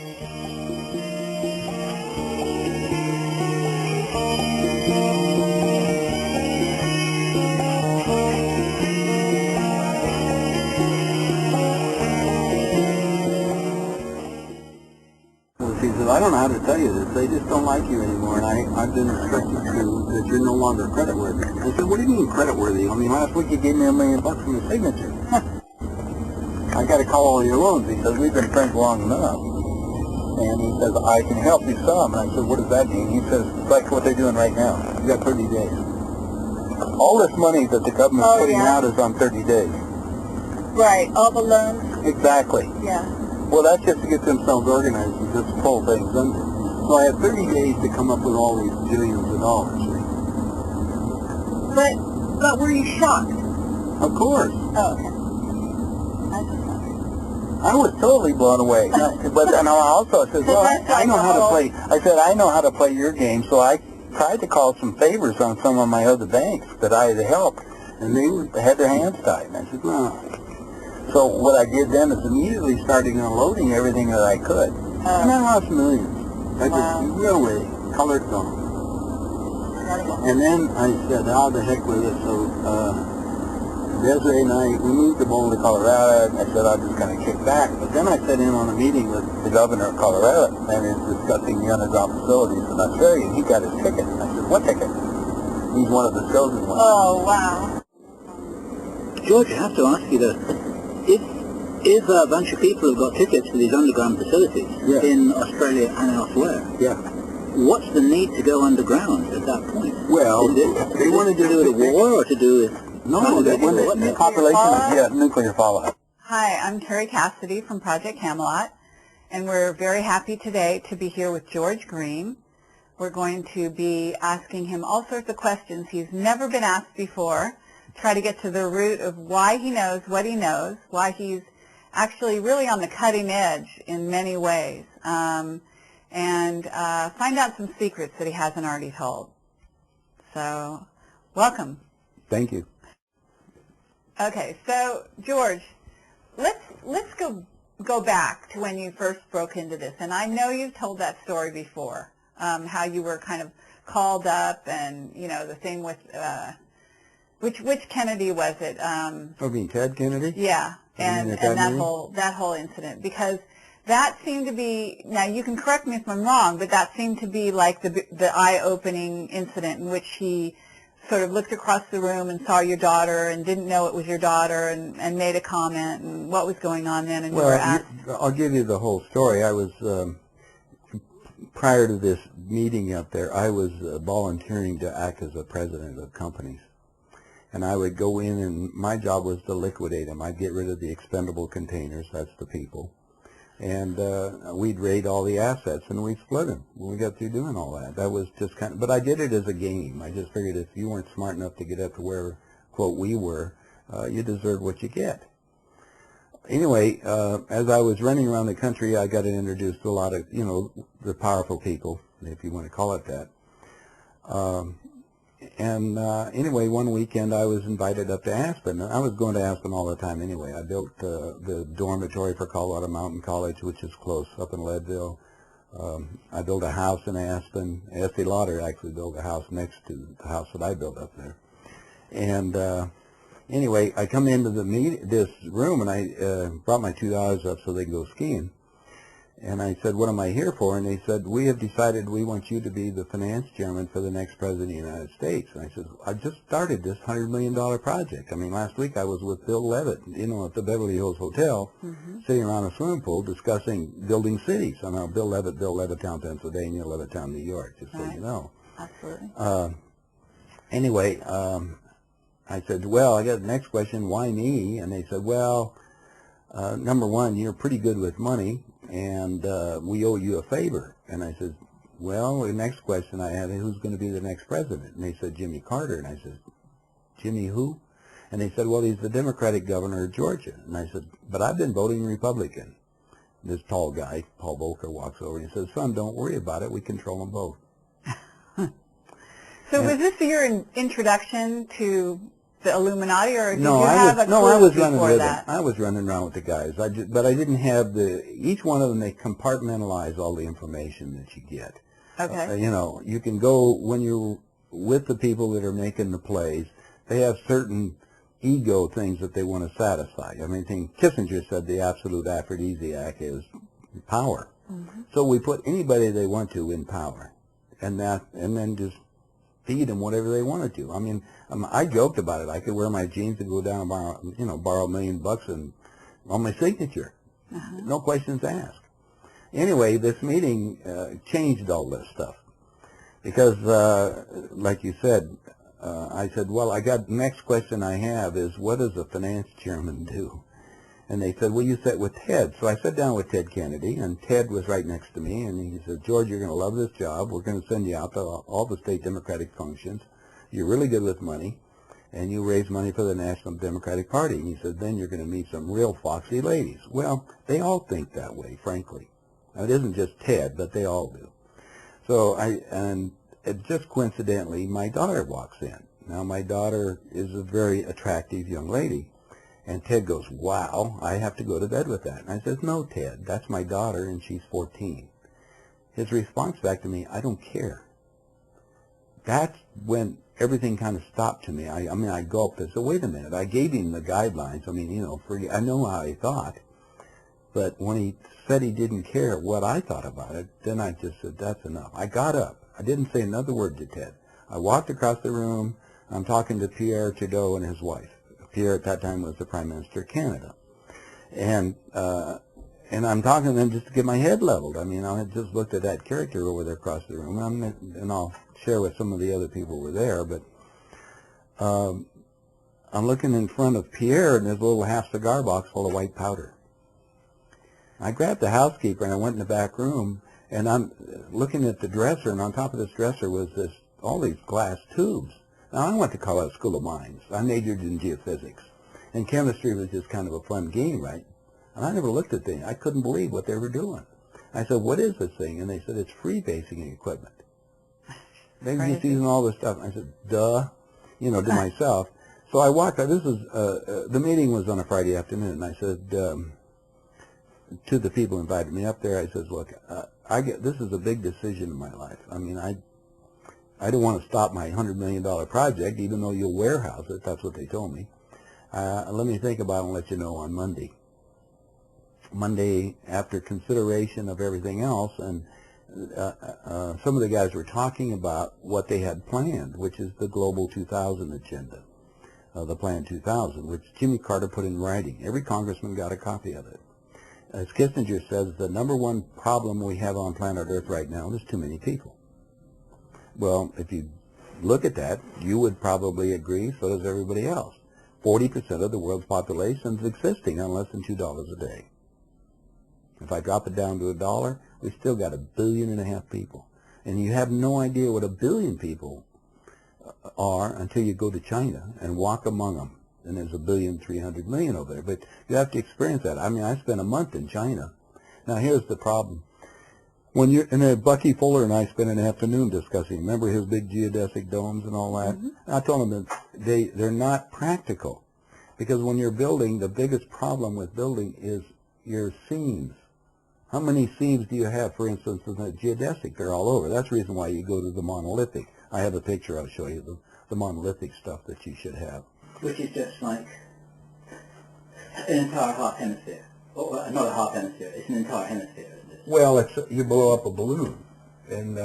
I don't know how to tell you this. They just don't like you anymore, and I've been instructed that you're no longer creditworthy. I said, what do you mean creditworthy? I mean, last week you gave me $1 million for the signature. I got to call all your loans because we've been friends long enough. And he says, I can help you some. And I said, what does that mean? He says, it's like what they're doing right now. You got 30 days. All this money that the government's putting out is on 30 days. Right, all the loans? Exactly. Yeah. Well, that's just to get themselves organized and just pull things under. So I have 30 days to come up with all these billions of dollars. But were you shocked? Of course. Oh, okay. I was totally blown away. But then I also said, well, I know how to play. I said, I know how to play your game, so I tried to call some favors on some of my other banks that I had to help, and they had their hands tied. And I said, well. So what I did then is immediately started unloading everything that I could. And I lost millions. I just real away, colored gone. And then I said, oh, the heck with it. So Desiree and I, we moved to Boulder, Colorado, and I said, I'm just going to kick back. But then I sat in on a meeting with the governor of Colorado, and he's discussing the underground facilities in Australia, and he got his ticket. And I said, what ticket? He's one of the chosen ones. Oh, wow. George, I have to ask you this. If a bunch of people have got tickets to these underground facilities in Australia and elsewhere, what's the need to go underground at that point? Well, they wanted to do it a war or to do it... No, they wanted the population of nuclear fallout. Hi, I'm Terry Cassidy from Project Camelot, and we're very happy today to be here with George Green. We're going to be asking him all sorts of questions he's never been asked before, try to get to the root of why he knows what he knows, why he's actually really on the cutting edge in many ways, and find out some secrets that he hasn't already told. So, welcome. Thank you. Okay, so George, let's go back to when you first broke into this, and I know you've told that story before, how you were kind of called up, and you know the thing with which Kennedy was it? Oh, you mean Ted Kennedy? Yeah. And that whole incident, because that seemed to be, now you can correct me if I'm wrong, but that seemed to be like the eye-opening incident in which he sort of looked across the room and saw your daughter and didn't know it was your daughter and made a comment, and what was going on then, and you were asked. I'll give you the whole story. I was, prior to this meeting up there, I was volunteering to act as a president of companies. And I would go in, and my job was to liquidate them. I'd get rid of the expendable containers, that's the people. And we'd raid all the assets, and we'd split them when we got through doing all that. That was just kind of, but I did it as a game. I just figured if you weren't smart enough to get up to where, quote, we were, you deserved what you get. Anyway, as I was running around the country, I got introduced to a lot of, you know, the powerful people, if you want to call it that. Anyway, one weekend I was invited up to Aspen. I was going to Aspen all the time anyway. I built the dormitory for Colorado Mountain College, which is close, up in Leadville. I built a house in Aspen. Estee Lauder actually built a house next to the house that I built up there. And anyway, I come into this room, and I brought my 2 daughters up so they can go skiing. And I said, what am I here for? And they said, we have decided we want you to be the finance chairman for the next president of the United States. And I said, I just started this $100 million project. I mean, last week I was with Bill Levitt, you know, at the Beverly Hills Hotel, sitting around a swimming pool discussing building cities. I know Bill Levitt built Levittown, Pennsylvania, Levittown, New York, just so you know. Absolutely. Anyway, I said, well, I got the next question, why me? And they said, well, number one, you're pretty good with money, and we owe you a favor. And I said, well, the next question I had, who's going to be the next president? And they said, Jimmy Carter. And I said, Jimmy who? And they said, well, he's the Democratic governor of Georgia. And I said, but I've been voting Republican. This tall guy, Paul Volcker, walks over and he says, son, don't worry about it. We control them both. So was this your introduction to the Illuminati, or did No, you have a clue I was running before with that? them. I was running around with the guys. But I didn't have each one of them, they compartmentalize all the information that you get. Okay. You know, you can go, when you're with the people that are making the plays, they have certain ego things that they want to satisfy. I mean, Kissinger said the absolute aphrodisiac is power. Mm-hmm. So we put anybody they want to in power, and then just feed them whatever they wanted to. I mean, I joked about it. I could wear my jeans and go down and borrow $1 million and on my signature. Uh-huh. No questions asked. Anyway, this meeting changed all this stuff because, like you said, I said, well, next question I have is, what does a finance chairman do? And they said, well, you sit with Ted. So I sat down with Ted Kennedy, and Ted was right next to me, and he said, George, you're going to love this job. We're going to send you out to all the state Democratic functions. You're really good with money, and you raise money for the National Democratic Party. And he said, then you're going to meet some real foxy ladies. Well, they all think that way, frankly. Now, it isn't just Ted, but they all do. So just coincidentally, my daughter walks in. Now, my daughter is a very attractive young lady. And Ted goes, wow, I have to go to bed with that. And I says, no, Ted, that's my daughter, and she's 14. His response back to me, I don't care. That's when everything kind of stopped to me. I gulped. I said, wait a minute. I gave him the guidelines. I mean, I know how he thought. But when he said he didn't care what I thought about it, then I just said, that's enough. I got up. I didn't say another word to Ted. I walked across the room. I'm talking to Pierre Trudeau and his wife. Pierre at that time was the Prime Minister of Canada. And I'm talking to them just to get my head leveled. I mean, I had just looked at that character over there across the room, and I'll share with some of the other people who were there, but I'm looking in front of Pierre and his little half cigar box full of white powder. I grabbed the housekeeper and I went in the back room, and I'm looking at the dresser, and on top of this dresser was all these glass tubes. Now, I went to Colorado School of Mines. I majored in geophysics. And chemistry was just kind of a fun game, right? And I never looked at things. I couldn't believe what they were doing. I said, what is this thing? And they said, it's freebasing equipment. They're just using all this stuff. I said, duh, to myself. So I walked out. The meeting was on a Friday afternoon. And I said to the people who invited me up there, I said, look, this is a big decision in my life. I mean, I don't want to stop my $100 million project, even though you'll warehouse it. That's what they told me. Let me think about it and let you know on Monday. Monday, after consideration of everything else, and some of the guys were talking about what they had planned, which is the Global 2000 agenda, the Plan 2000, which Jimmy Carter put in writing. Every congressman got a copy of it. As Kissinger says, the number one problem we have on planet Earth right now is too many people. Well, if you look at that, you would probably agree, so does everybody else. 40% of the world's population is existing on less than $2 a day. If I drop it down to $1, we still got 1.5 billion people. And you have no idea what 1 billion people are until you go to China and walk among them. And there's 1.3 billion over there. But you have to experience that. I mean, I spent a month in China. Now, here's the problem. Bucky Fuller and I spent an afternoon discussing. Remember his big geodesic domes and all that? Mm-hmm. I told him that they're not practical, because when you're building, the biggest problem with building is your seams. How many seams do you have, for instance, in the geodesic? They're all over. That's the reason why you go to the monolithic. I have a picture I'll show you, the monolithic stuff that you should have. Which is just like an entire half hemisphere. Or not a half hemisphere, it's an entire hemisphere. Well, you blow up a balloon, and